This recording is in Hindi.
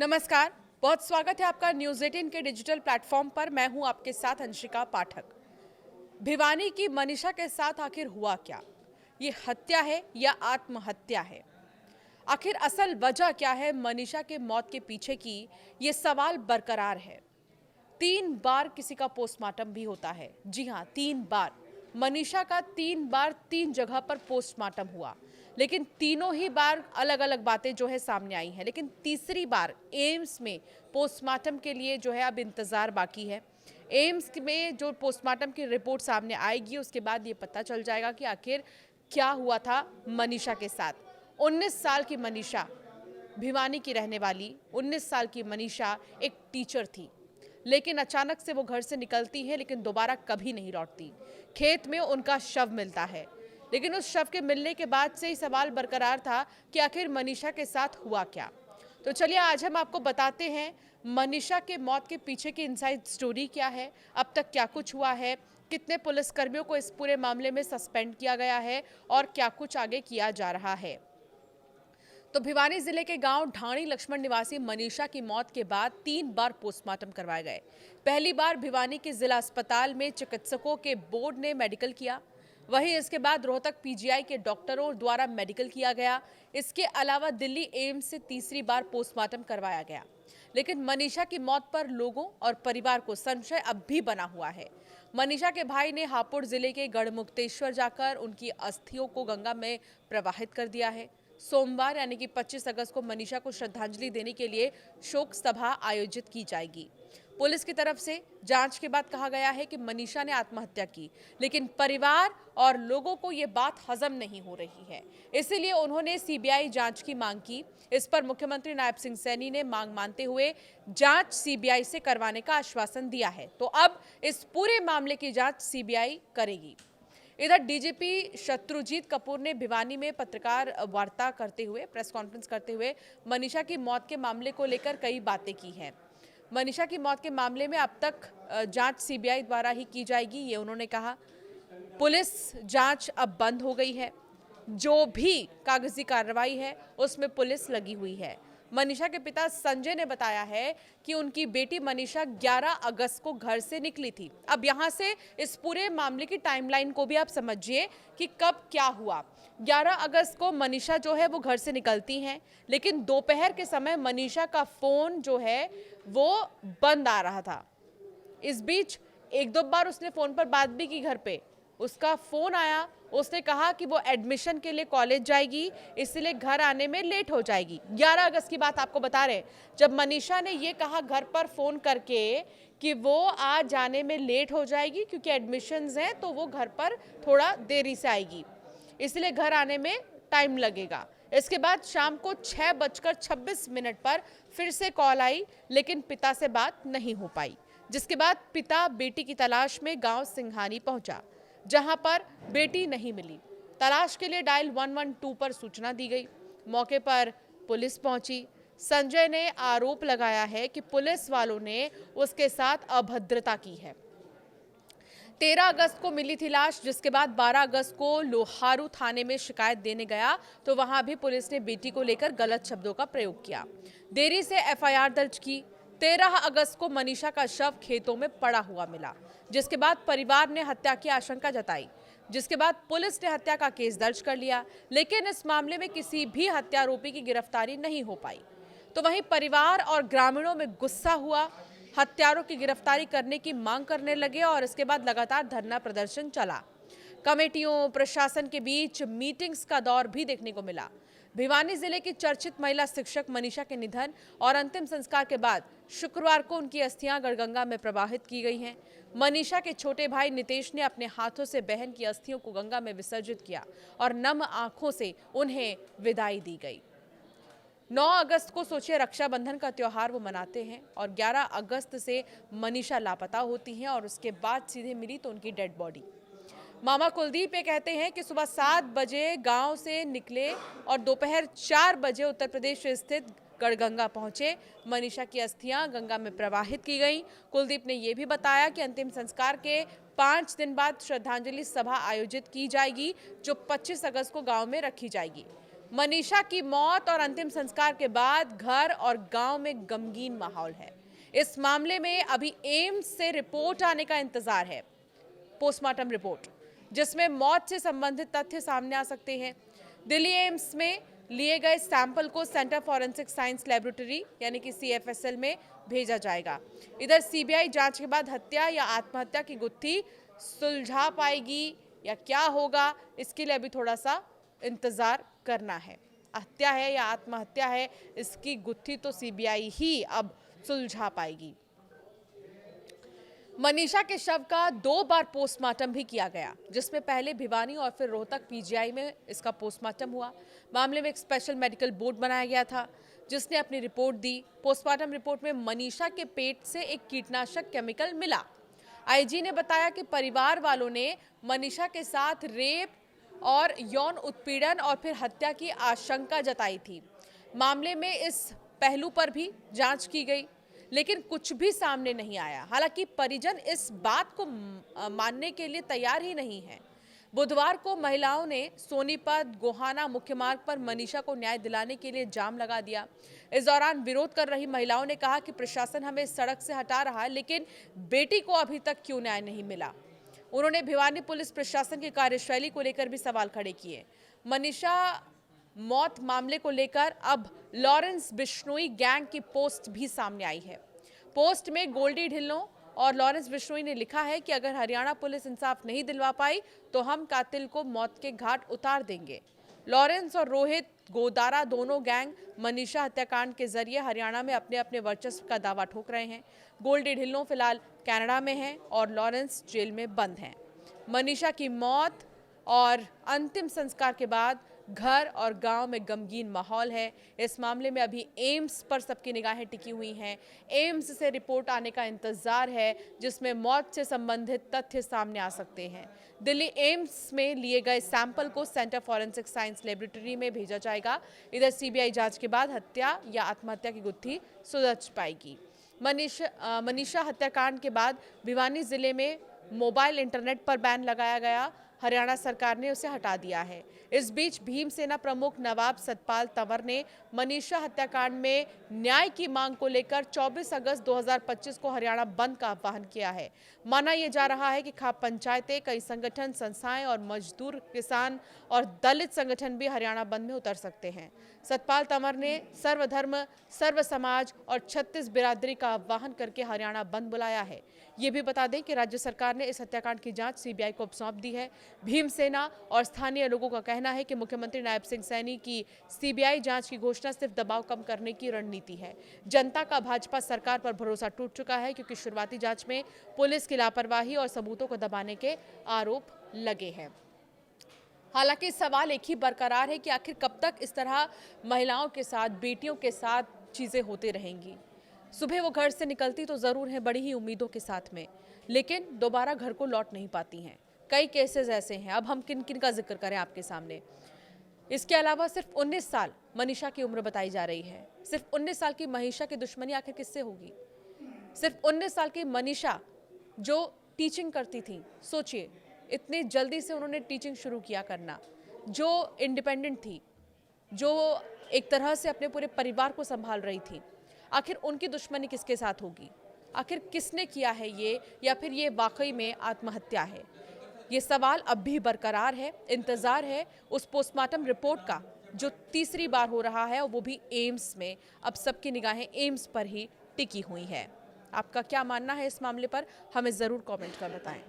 नमस्कार, बहुत स्वागत है आपका न्यूज़ 18 के डिजिटल प्लेटफॉर्म पर। मैं हूं आपके साथ अंशिका पाठक। भिवानी की मनीषा के साथ आखिर हुआ क्या? ये हत्या है या आत्महत्या है? आखिर असल वजह क्या है मनीषा के मौत के पीछे की? ये सवाल बरकरार है। 3 बार किसी का पोस्टमार्टम भी होता है। जी हाँ, 3 बार। मनीषा का 3 बार 3 जगह पर पोस्टमार्टम हुआ, लेकिन तीनों ही बार अलग अलग बातें जो है सामने आई हैं। लेकिन तीसरी बार एम्स में पोस्टमार्टम के लिए जो है अब इंतज़ार बाकी है। एम्स में जो पोस्टमार्टम की रिपोर्ट सामने आएगी, उसके बाद ये पता चल जाएगा कि आखिर क्या हुआ था मनीषा के साथ। 19 साल की मनीषा, भिवानी की रहने वाली 19 साल की मनीषा एक टीचर थी, लेकिन अचानक से वो घर से निकलती है, लेकिन दोबारा कभी नहीं लौटती। खेत में उनका शव मिलता है, लेकिन उस शव के मिलने के बाद से ही सवाल बरकरार था कि आखिर मनीषा के साथ हुआ क्या। तो चलिए आज हम आपको बताते हैं मनीषा के मौत के पीछे की इनसाइड स्टोरी क्या है, अब तक क्या कुछ हुआ है, कितने पुलिसकर्मियों को इस पूरे मामले में सस्पेंड किया गया है और क्या कुछ आगे किया जा रहा है। तो भिवानी जिले के गांव ढाणी लक्ष्मण निवासी मनीषा की मौत के बाद 3 बार पोस्टमार्टम करवाए गए। पहली बार भिवानी के जिला अस्पताल में चिकित्सकों के बोर्ड ने मेडिकल किया, वहीं इसके बाद रोहतक पीजीआई के डॉक्टरों द्वारा मेडिकल किया गया। इसके अलावा दिल्ली एम्स से तीसरी बार पोस्टमार्टम करवाया गया। लेकिन मनीषा की मौत पर लोगों और परिवार को संशय अब भी बना हुआ है। मनीषा के भाई ने हापुड़ जिले के गढ़मुक्तेश्वर जाकर उनकी अस्थियों को गंगा में प्रवाहित कर दिया है। सोमवार यानी कि 25 अगस्त को मनीषा को श्रद्धांजलि देने के लिए शोक सभा आयोजित की जाएगी। पुलिस की तरफ से जांच के बाद कहा गया है कि मनीषा ने आत्महत्या की, लेकिन परिवार और लोगों को ये बात हजम नहीं हो रही है, इसीलिए उन्होंने सीबीआई जांच की मांग की। इस पर मुख्यमंत्री नायब सिंह सैनी ने मांग मानते हुए जांच सीबीआई से करवाने का आश्वासन दिया है। तो अब इस पूरे मामले की जांच सीबीआई करेगी। इधर डीजीपी शत्रुजीत कपूर ने भिवानी में पत्रकार वार्ता करते हुए, प्रेस कॉन्फ्रेंस करते हुए मनीषा की मौत के मामले को लेकर कई बातें की हैं। मनीषा की मौत के मामले में अब तक जांच सीबीआई द्वारा ही की जाएगी, ये उन्होंने कहा। पुलिस जांच अब बंद हो गई है, जो भी कागजी कार्रवाई है उसमें पुलिस लगी हुई है। मनीषा के पिता संजय ने बताया है कि उनकी बेटी मनीषा 11 अगस्त को घर से निकली थी। अब यहां से इस पूरे मामले की टाइमलाइन को भी आप समझिए कि कब क्या हुआ। 11 अगस्त को मनीषा जो है वो घर से निकलती हैं, लेकिन दोपहर के समय मनीषा का फोन जो है वो बंद आ रहा था। इस बीच 1-2 बार उसने फोन पर बात भी की घर पे। उसका फोन आया, उसने कहा कि वो एडमिशन के लिए कॉलेज जाएगी, इसलिए घर आने में लेट हो जाएगी। 11 अगस्त की बात आपको बता रहे, जब मनीषा ने ये कहा घर पर फोन करके कि वो आज जाने में लेट हो जाएगी क्योंकि एडमिशन्स हैं, तो वो घर पर थोड़ा देरी से आएगी, इसलिए घर आने में टाइम लगेगा। इसके बाद शाम को 6:26 पर फिर से कॉल आई, लेकिन पिता से बात नहीं हो पाई, जिसके बाद पिता बेटी की तलाश में गांव सिंघानी पहुंचा, जहां पर बेटी नहीं मिली। तलाश के लिए डायल 112 पर सूचना दी गई। मौके पर पुलिस पहुंची। संजय ने आरोप लगाया है कि पुलिस वालों ने उसके साथ अभद्रता की है। 13 अगस्त को मिली थी लाश, जिसके बाद 12 अगस्त को लोहारू थाने में शिकायत देने गया, तो वहां भी पुलिस ने बेटी को लेकर गलत शब्दों का प्रयोग किया। देरी से एफआईआर दर्ज की। 13 अगस्त को मनीषा का शव खेतों में पड़ा हुआ मिला, जिसके बाद परिवार ने हत्या की आशंका जताई, जिसके बाद पुलिस ने हत्या का केस दर्ज कर लिया, लेकिन इस मामले में किसी भी हत्यारोपी की गिरफ्तारी नहीं हो पाई। तो वहीं परिवार और ग्रामीणों में गुस्सा हुआ, हत्यारों की गिरफ्तारी करने की मांग करने लगे और इसके बाद लगातार धरना प्रदर्शन चला। कमेटियों, प्रशासन के बीच मीटिंग्स का दौर भी देखने को मिला। भिवानी जिले की चर्चित महिला शिक्षक मनीषा के निधन और अंतिम संस्कार के बाद शुक्रवार को उनकी अस्थियां गढ़गंगा में प्रवाहित की गई हैं। मनीषा के छोटे भाई नितेश ने अपने हाथों से बहन की अस्थियों को गंगा में विसर्जित किया और नम आंखों से उन्हें विदाई दी गई। 9 अगस्त को सोचिए, रक्षाबंधन का त्योहार वो मनाते हैं और 11 अगस्त से मनीषा लापता होती हैं और उसके बाद सीधे मिली तो उनकी डेड बॉडी। मामा कुलदीप ये कहते हैं कि सुबह 7 बजे गांव से निकले और दोपहर 4 बजे उत्तर प्रदेश स्थित गढ़गंगा पहुंचे। मनीषा की अस्थियां गंगा में प्रवाहित की गईं। कुलदीप ने यह भी बताया कि अंतिम संस्कार के 5 दिन बाद श्रद्धांजलि सभा आयोजित की जाएगी, जो 25 अगस्त को गांव में रखी जाएगी। मनीषा की मौत और अंतिम संस्कार के बाद घर और गांव में गमगीन माहौल है। इस मामले में अभी एम्स से रिपोर्ट आने का इंतजार है, पोस्टमार्टम रिपोर्ट, जिसमें मौत से संबंधित तथ्य सामने आ सकते हैं। दिल्ली एम्स में लिए गए सैंपल को सेंटर फॉरेंसिक साइंस लेबोरेटरी यानी कि CFSL में भेजा जाएगा। इधर सीबीआई जांच के बाद हत्या या आत्महत्या की गुत्थी सुलझा पाएगी या क्या होगा, इसके लिए अभी थोड़ा सा इंतजार करना है। हत्या है या आत्महत्या है, इसकी गुत्थी तो सीबीआई ही अब सुलझा पाएगी। मनीषा के शव का 2 बार पोस्टमार्टम भी किया गया, जिसमें पहले भिवानी और फिर रोहतक PGI में इसका पोस्टमार्टम हुआ। मामले में एक स्पेशल मेडिकल बोर्ड बनाया गया था, जिसने अपनी रिपोर्ट दी। पोस्टमार्टम रिपोर्ट में मनीषा के पेट से एक कीटनाशक केमिकल मिला। IG ने बताया कि परिवार वालों ने मनीषा के साथ रेप और यौन उत्पीड़न और फिर हत्या की आशंका जताई थी। मामले में इस पहलू पर भी जांच की गई, लेकिन कुछ भी सामने नहीं आया। हालांकि परिजन इस बात को मानने के लिए तैयार ही नहीं है। बुधवार को महिलाओं ने सोनीपत गोहाना मुख्य मार्ग पर मनीषा को न्याय दिलाने के लिए जाम लगा दिया। इस दौरान विरोध कर रही महिलाओं ने कहा कि प्रशासन हमें सड़क से हटा रहा है, लेकिन बेटी को अभी तक क्यों न्याय नहीं मिला। उन्होंने भिवानी पुलिस प्रशासन की कार्यशैली को लेकर भी सवाल खड़े किए। मनीषा मौत मामले को लेकर अब लॉरेंस बिश्नोई गैंग की पोस्ट भी सामने आई है। पोस्ट में गोल्डी ढिल्लों और लॉरेंस बिश्नोई ने लिखा है कि अगर हरियाणा पुलिस इंसाफ नहीं दिलवा पाई तो हम कातिल को मौत के घाट उतार देंगे। लॉरेंस और रोहित गोदारा दोनों गैंग मनीषा हत्याकांड के जरिए हरियाणा में अपने अपने वर्चस्व का दावा ठोक रहे हैं। गोल्डी ढिल्लों फिलहाल कनाडा में हैं और लॉरेंस जेल में बंद हैं। मनीषा की मौत और अंतिम संस्कार के बाद घर और गांव में गमगीन माहौल है। इस मामले में अभी एम्स पर सबकी निगाहें टिकी हुई हैं। एम्स से रिपोर्ट आने का इंतजार है, जिसमें मौत से संबंधित तथ्य सामने आ सकते हैं। दिल्ली एम्स में लिए गए सैंपल को सेंटर फॉरेंसिक साइंस लेबोरेटरी में भेजा जाएगा। इधर सीबीआई जांच के बाद हत्या या आत्महत्या की गुत्थी सुलझ पाएगी। मनीषा हत्याकांड के बाद भिवानी जिले में मोबाइल इंटरनेट पर बैन लगाया गया। हरियाणा सरकार ने उसे हटा दिया है। इस बीच भीमसेना प्रमुख नवाब सतपाल तंवर ने मनीषा हत्याकांड में न्याय की मांग को लेकर 24 अगस्त 2025 को हरियाणा बंद का आह्वान किया है। माना यह जा रहा है कि खाप पंचायतें, कई संगठन, संस्थाएं और मजदूर, किसान और दलित संगठन भी हरियाणा बंद में उतर सकते हैं। सतपाल तंवर ने सर्वधर्म, सर्व समाज और 36 बिरादरी का आह्वान करके हरियाणा बंद बुलाया है। ये भी बता दें कि राज्य सरकार ने इस हत्याकांड की जांच सीबीआई को सौंप दी है। भीमसेना और स्थानीय लोगों का कहना है कि मुख्यमंत्री नायब सिंह सैनी की सीबीआई जांच की घोषणा सिर्फ दबाव कम करने की रणनीति है। जनता का भाजपा सरकार पर भरोसा टूट चुका है, क्योंकि शुरुआती जांच में पुलिस की लापरवाही और सबूतों को दबाने के आरोप लगे हैं। हालांकि सवाल एक ही बरकरार है कि आखिर कब तक इस तरह महिलाओं के साथ, बेटियों के साथ चीजें होती रहेंगी। सुबह वो घर से निकलती तो जरूर है बड़ी ही उम्मीदों के साथ में, लेकिन दोबारा घर को लौट नहीं पाती हैं। कई केसेस ऐसे हैं। अब हम किन किन का जिक्र करें आपके सामने। इसके अलावा सिर्फ 19 साल मनीषा की उम्र बताई जा रही है। सिर्फ 19 साल की मनीषा की दुश्मनी आखिर किससे होगी? सिर्फ 19 साल की मनीषा जो टीचिंग करती थी, सोचिए इतनी जल्दी से उन्होंने टीचिंग शुरू किया करना, जो इंडिपेंडेंट थी, जो एक तरह से अपने पूरे परिवार को संभाल रही थी, आखिर उनकी दुश्मनी किसके साथ होगी? आखिर किसने किया है ये, या फिर ये वाकई में आत्महत्या है? ये सवाल अब भी बरकरार है। इंतजार है उस पोस्टमार्टम रिपोर्ट का, जो तीसरी बार हो रहा है, और वो भी एम्स में। अब सबकी निगाहें एम्स पर ही टिकी हुई है। आपका क्या मानना है इस मामले पर? हमें ज़रूर कमेंट कर बताएं।